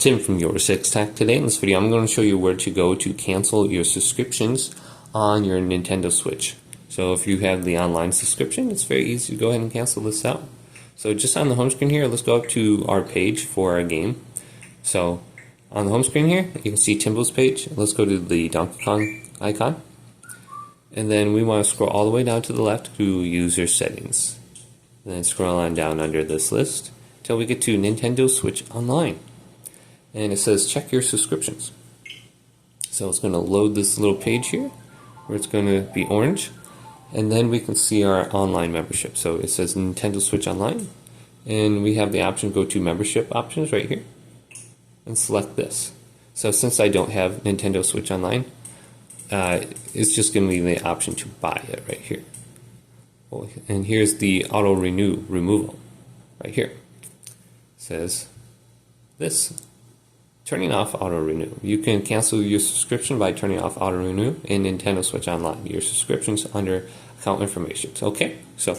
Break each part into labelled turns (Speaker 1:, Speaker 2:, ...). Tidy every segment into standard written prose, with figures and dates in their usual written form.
Speaker 1: Tim from YourSixTech. Today in this video I'm going to show you where to go to cancel your subscriptions on your Nintendo Switch. So if you have the online subscription, it's very easy to go ahead and cancel this out. So just on the home screen here, let's go up to our page for our game. So on the home screen here, you can see Timbo's page. Let's go to the Donkey Kong icon. And then we want to scroll all the way down to the left to user settings. And then scroll on down under this list until we get to Nintendo Switch Online. And it says check your subscriptions. So it's going to load this little page here where it's going to be orange, and then we can see our online membership. So it says Nintendo Switch Online, and we have the option to go to membership options right here and select this. So since I don't have Nintendo Switch Online, it's just going to be the option to buy it right here. And here's the auto-renew removal right here. It says this. Turning off auto-renew. You can cancel your subscription by turning off auto-renew in Nintendo Switch Online. Your subscription's under account information. Okay, so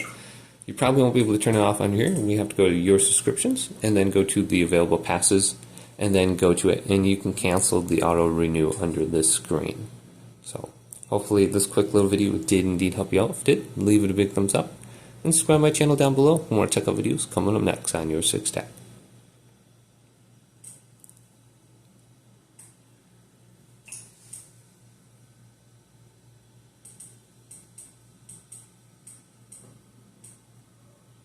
Speaker 1: you probably won't be able to turn it off on here. We have to go to your subscriptions and then go to the available passes and then go to it, and you can cancel the auto-renew under this screen. So hopefully this quick little video did indeed help you out. If it did, leave it a big thumbs up and subscribe to my channel down below for more tech videos coming up next on YourSixTech.